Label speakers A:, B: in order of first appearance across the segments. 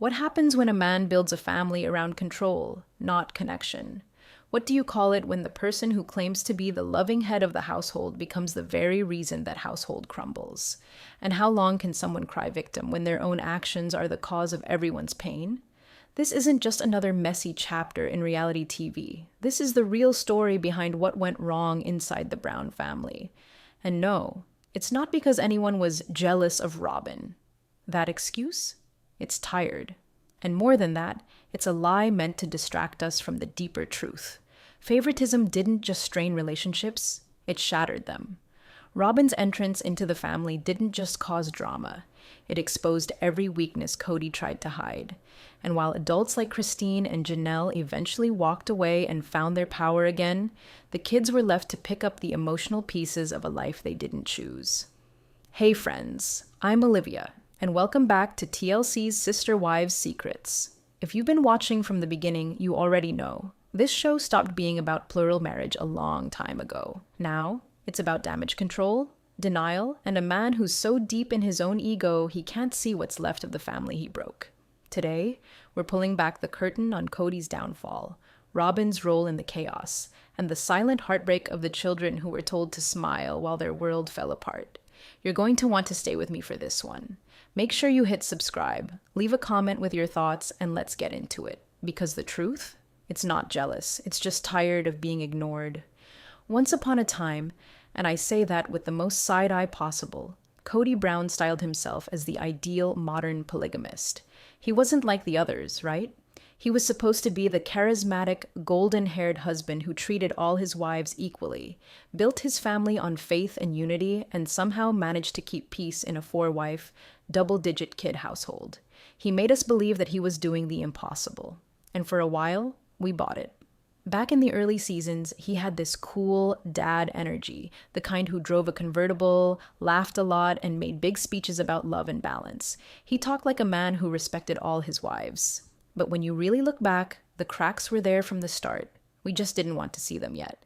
A: What happens when a man builds a family around control, not connection? What do you call it when the person who claims to be the loving head of the household becomes the very reason that household crumbles? And how long can someone cry victim when their own actions are the cause of everyone's pain? This isn't just another messy chapter in reality TV. This is the real story behind what went wrong inside the Brown family. And no, it's not because anyone was jealous of Robin. That excuse? It's tired. And more than that, it's a lie meant to distract us from the deeper truth. Favoritism didn't just strain relationships, it shattered them. Robin's entrance into the family didn't just cause drama, it exposed every weakness Cody tried to hide. And while adults like Christine and Janelle eventually walked away and found their power again, the kids were left to pick up the emotional pieces of a life they didn't choose. Hey friends, I'm Olivia, and welcome back to TLC's Sister Wives Secrets. If you've been watching from the beginning, you already know. This show stopped being about plural marriage a long time ago. Now, it's about damage control, denial, and a man who's so deep in his own ego he can't see what's left of the family he broke. Today, we're pulling back the curtain on Cody's downfall, Robin's role in the chaos, and the silent heartbreak of the children who were told to smile while their world fell apart. You're going to want to stay with me for this one. Make sure you hit subscribe, leave a comment with your thoughts, and let's get into it. Because the truth? It's not jealous, it's just tired of being ignored. Once upon a time, and I say that with the most side-eye possible, Cody Brown styled himself as the ideal modern polygamist. He wasn't like the others, right? He was supposed to be the charismatic, golden-haired husband who treated all his wives equally, built his family on faith and unity, and somehow managed to keep peace in a four-wife, double-digit kid household. He made us believe that he was doing the impossible. And for a while, we bought it. Back in the early seasons, he had this cool dad energy, the kind who drove a convertible, laughed a lot, and made big speeches about love and balance. He talked like a man who respected all his wives. But when you really look back, the cracks were there from the start. We just didn't want to see them yet.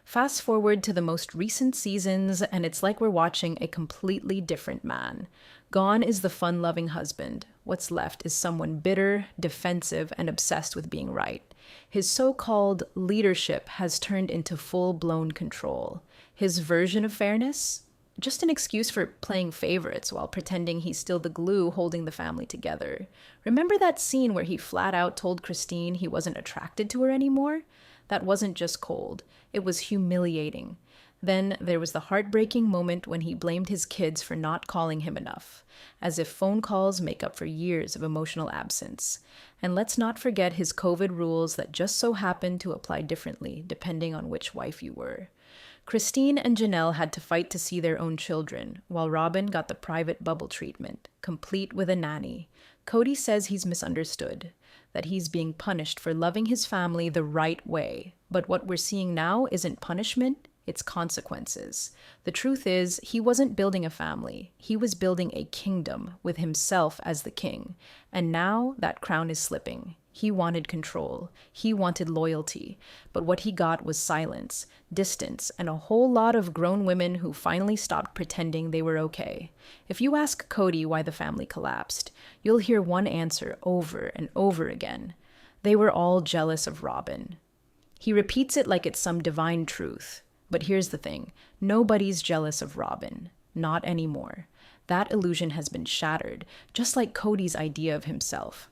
A: Fast forward to the most recent seasons, and it's like we're watching a completely different man. Gone is the fun-loving husband. What's left is someone bitter, defensive, and obsessed with being right. His so-called leadership has turned into full-blown control. His version of fairness? Just an excuse for playing favorites while pretending he's still the glue holding the family together. Remember that scene where he flat out told Christine he wasn't attracted to her anymore? That wasn't just cold. It was humiliating. Then there was the heartbreaking moment when he blamed his kids for not calling him enough, as if phone calls make up for years of emotional absence. And let's not forget his COVID rules that just so happened to apply differently depending on which wife you were. Christine and Janelle had to fight to see their own children, while Robin got the private bubble treatment, complete with a nanny. Cody says he's misunderstood, that he's being punished for loving his family the right way. But what we're seeing now isn't punishment, it's consequences. The truth is, he wasn't building a family. He was building a kingdom with himself as the king. And now that crown is slipping. He wanted control. He wanted loyalty. But what he got was silence, distance, and a whole lot of grown women who finally stopped pretending they were okay. If you ask Cody why the family collapsed, you'll hear one answer over and over again. They were all jealous of Robin. He repeats it like it's some divine truth. But here's the thing, nobody's jealous of Robin. Not anymore. That illusion has been shattered, just like Cody's idea of himself.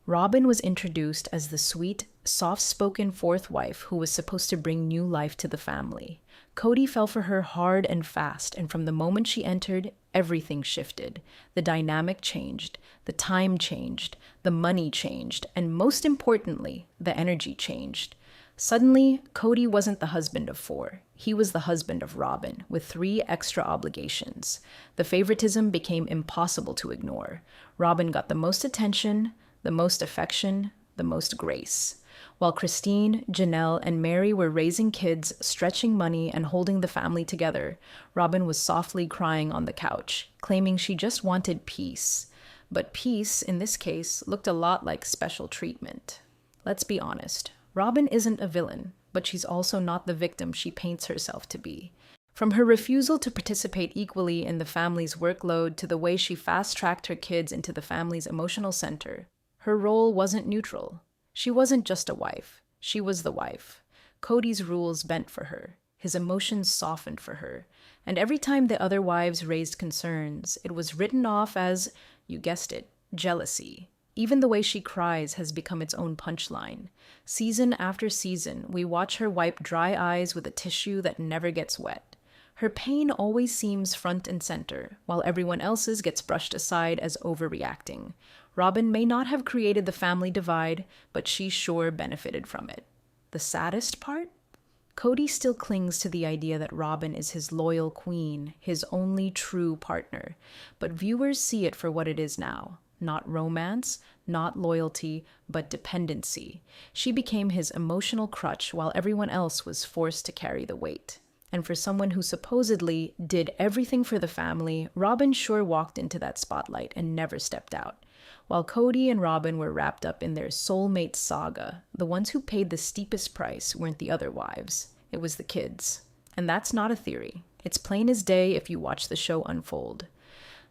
A: Robin was introduced as the sweet, soft-spoken fourth wife who was supposed to bring new life to the family. Cody fell for her hard and fast, and from the moment she entered, everything shifted. The dynamic changed, the time changed, the money changed, and most importantly, the energy changed. Suddenly, Cody wasn't the husband of four. He was the husband of Robin, with 3 extra obligations. The favoritism became impossible to ignore. Robin got the most attention, the most affection, the most grace. While Christine, Janelle, and Mary were raising kids, stretching money, and holding the family together, Robin was softly crying on the couch, claiming she just wanted peace. But peace, in this case, looked a lot like special treatment. Let's be honest. Robin isn't a villain, but she's also not the victim she paints herself to be. From her refusal to participate equally in the family's workload to the way she fast-tracked her kids into the family's emotional center, her role wasn't neutral. She wasn't just a wife. She was the wife. Cody's rules bent for her. His emotions softened for her. And every time the other wives raised concerns, it was written off as, you guessed it, jealousy. Even the way she cries has become its own punchline. Season after season, we watch her wipe dry eyes with a tissue that never gets wet. Her pain always seems front and center, while everyone else's gets brushed aside as overreacting. Robin may not have created the family divide, but she sure benefited from it. The saddest part? Cody still clings to the idea that Robin is his loyal queen, his only true partner. But viewers see it for what it is now. Not romance, not loyalty, but dependency. She became his emotional crutch while everyone else was forced to carry the weight. And for someone who supposedly did everything for the family, Robin sure walked into that spotlight and never stepped out. While Cody and Robin were wrapped up in their soulmate saga, the ones who paid the steepest price weren't the other wives. It was the kids. And that's not a theory. It's plain as day if you watch the show unfold.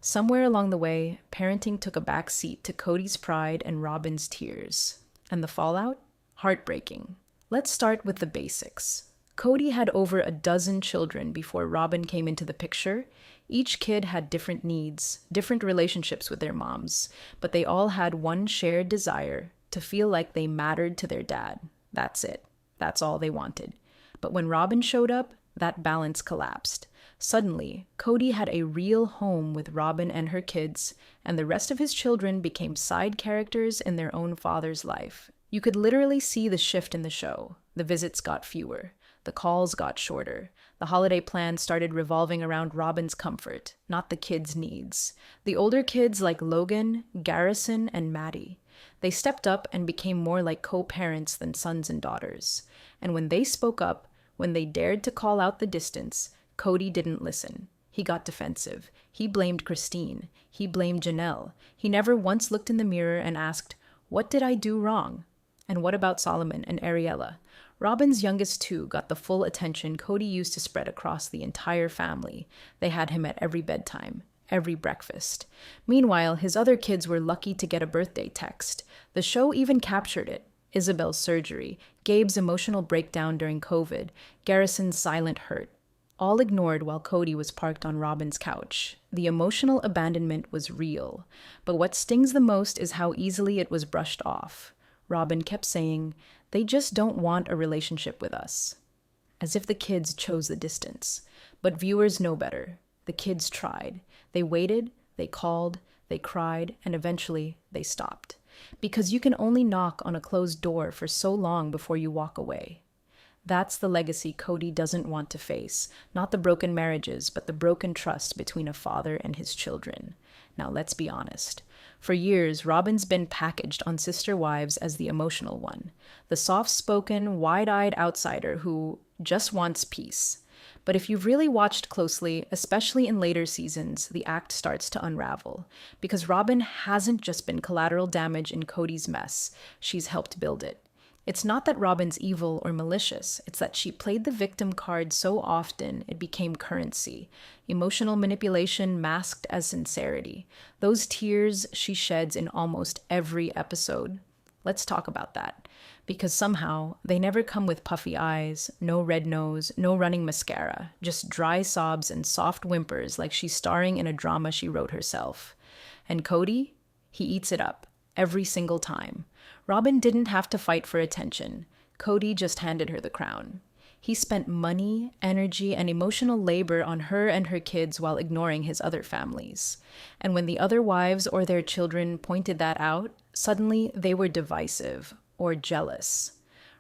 A: Somewhere along the way, parenting took a back seat to Cody's pride and Robin's tears. And the fallout? Heartbreaking. Let's start with the basics. Cody had over a dozen children before Robin came into the picture. Each kid had different needs, different relationships with their moms, but they all had one shared desire to feel like they mattered to their dad. That's it. That's all they wanted. But when Robin showed up, that balance collapsed. Suddenly, Cody had a real home with Robin and her kids, and the rest of his children became side characters in their own father's life. You could literally see the shift in the show. The visits got fewer. The calls got shorter. The holiday plans started revolving around Robin's comfort, not the kids' needs. The older kids like Logan, Garrison, and Maddie. They stepped up and became more like co-parents than sons and daughters. And when they spoke up, when they dared to call out the distance, Cody didn't listen. He got defensive. He blamed Christine. He blamed Janelle. He never once looked in the mirror and asked, "What did I do wrong?" And what about Solomon and Ariella? Robin's youngest two got the full attention Cody used to spread across the entire family. They had him at every bedtime, every breakfast. Meanwhile, his other kids were lucky to get a birthday text. The show even captured it. Isabel's surgery, Gabe's emotional breakdown during COVID, Garrison's silent hurt. All ignored while Cody was parked on Robin's couch. The emotional abandonment was real. But what stings the most is how easily it was brushed off. Robin kept saying, "They just don't want a relationship with us." As if the kids chose the distance. But viewers know better. The kids tried. They waited, they called, they cried, and eventually they stopped. Because you can only knock on a closed door for so long before you walk away. That's the legacy Cody doesn't want to face. Not the broken marriages, but the broken trust between a father and his children. Now let's be honest. For years, Robin's been packaged on Sister Wives as the emotional one. The soft-spoken, wide-eyed outsider who just wants peace. But if you've really watched closely, especially in later seasons, the act starts to unravel. Because Robin hasn't just been collateral damage in Cody's mess. She's helped build it. It's not that Robin's evil or malicious. It's that she played the victim card so often it became currency. Emotional manipulation masked as sincerity. Those tears she sheds in almost every episode. Let's talk about that. Because somehow, they never come with puffy eyes, no red nose, no running mascara, just dry sobs and soft whimpers like she's starring in a drama she wrote herself. And Cody? He eats it up. Every single time. Robin didn't have to fight for attention. Cody just handed her the crown. He spent money, energy, and emotional labor on her and her kids while ignoring his other families. And when the other wives or their children pointed that out, suddenly they were divisive or jealous.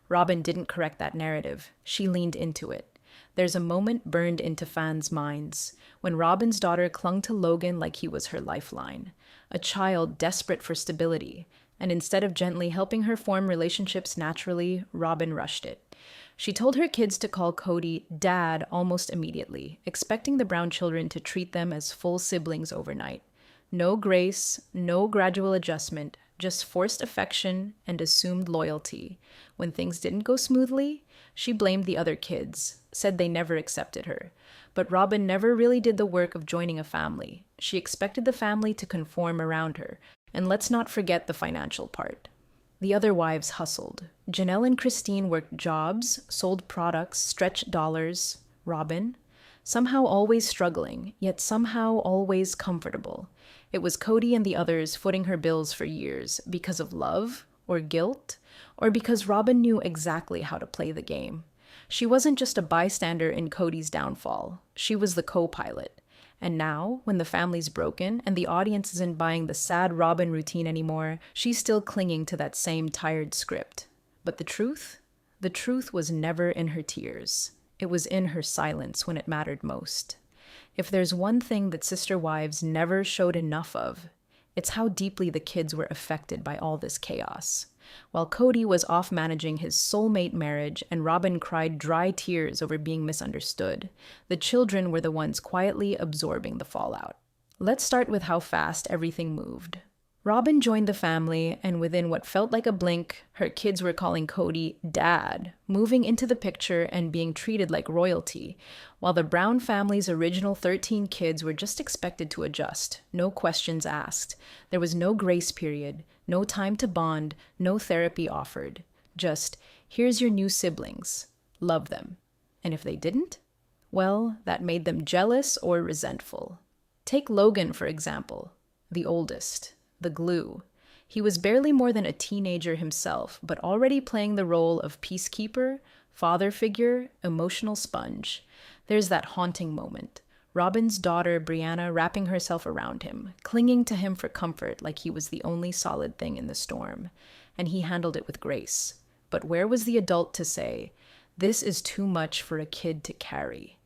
A: Robin didn't correct that narrative. She leaned into it. There's a moment burned into fans' minds when Robin's daughter clung to Logan like he was her lifeline, a child desperate for stability, and instead of gently helping her form relationships naturally, Robin rushed it. She told her kids to call Cody Dad almost immediately, expecting the Brown children to treat them as full siblings overnight. No grace, no gradual adjustment, just forced affection and assumed loyalty. When things didn't go smoothly, she blamed the other kids, said they never accepted her. But Robin never really did the work of joining a family. She expected the family to conform around her, and let's not forget the financial part. The other wives hustled. Janelle and Christine worked jobs, sold products, stretched dollars. Robin, somehow always struggling, yet somehow always comfortable. It was Cody and the others footing her bills for years because of love, or guilt, or because Robin knew exactly how to play the game. She wasn't just a bystander in Cody's downfall. She was the co-pilot. And now, when the family's broken and the audience isn't buying the sad Robin routine anymore, she's still clinging to that same tired script. But the truth? The truth was never in her tears. It was in her silence when it mattered most. If there's one thing that Sister Wives never showed enough of, it's how deeply the kids were affected by all this chaos. While Cody was off managing his soulmate marriage and Robin cried dry tears over being misunderstood, the children were the ones quietly absorbing the fallout. Let's start with how fast everything moved. Robin joined the family, and within what felt like a blink, her kids were calling Cody Dad, moving into the picture and being treated like royalty, while the Brown family's original 13 kids were just expected to adjust, no questions asked. There was no grace period, no time to bond, no therapy offered. Just, here's your new siblings. Love them. And if they didn't? Well, that made them jealous or resentful. Take Logan, for example, the oldest. The glue. He was barely more than a teenager himself, but already playing the role of peacekeeper, father figure, emotional sponge. There's that haunting moment. Robin's daughter, Brianna, wrapping herself around him, clinging to him for comfort like he was the only solid thing in the storm. And he handled it with grace. But where was the adult to say, this is too much for a kid to carry?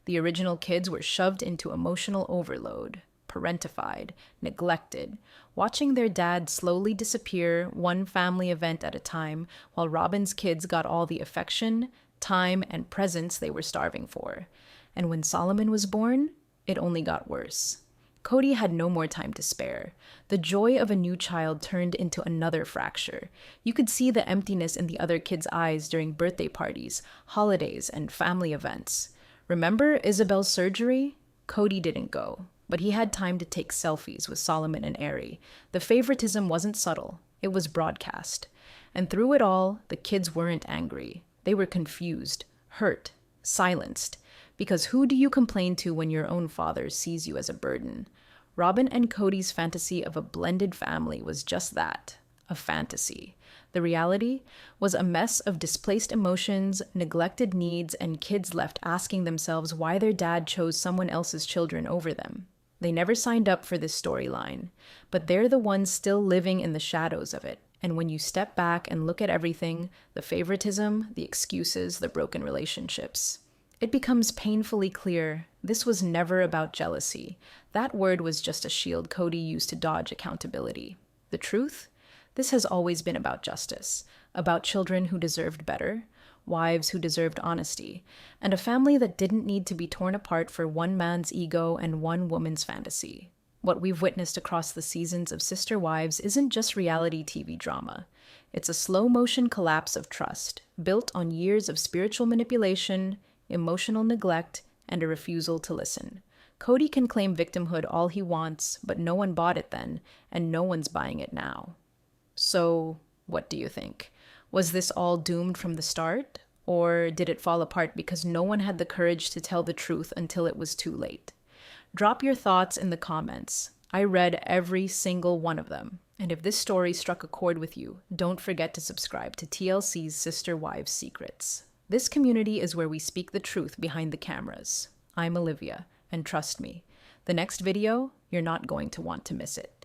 A: The original kids were shoved into emotional overload, parentified, neglected, watching their dad slowly disappear one family event at a time, while Robin's kids got all the affection, time, and presence they were starving for. And when Solomon was born, it only got worse. Cody had no more time to spare. The joy of a new child turned into another fracture. You could see the emptiness in the other kids' eyes during birthday parties, holidays, and family events. Remember Isabel's surgery? Cody didn't go. But he had time to take selfies with Solomon and Ari. The favoritism wasn't subtle. It was broadcast. And through it all, the kids weren't angry. They were confused, hurt, silenced. Because who do you complain to when your own father sees you as a burden? Robin and Cody's fantasy of a blended family was just that, a fantasy. The reality was a mess of displaced emotions, neglected needs, and kids left asking themselves why their dad chose someone else's children over them. They never signed up for this storyline, but they're the ones still living in the shadows of it. And when you step back and look at everything, the favoritism, the excuses, the broken relationships, it becomes painfully clear this was never about jealousy. That word was just a shield Cody used to dodge accountability. The truth? This has always been about justice, about children who deserved better, wives who deserved honesty, and a family that didn't need to be torn apart for one man's ego and one woman's fantasy. What we've witnessed across the seasons of Sister Wives isn't just reality TV drama. It's a slow-motion collapse of trust, built on years of spiritual manipulation, emotional neglect, and a refusal to listen. Cody can claim victimhood all he wants, but no one bought it then, and no one's buying it now. So, what do you think? Was this all doomed from the start? Or did it fall apart because no one had the courage to tell the truth until it was too late? Drop your thoughts in the comments. I read every single one of them. And if this story struck a chord with you, don't forget to subscribe to TLC's Sister Wives Secrets. This community is where we speak the truth behind the cameras. I'm Olivia, and trust me, the next video, you're not going to want to miss it.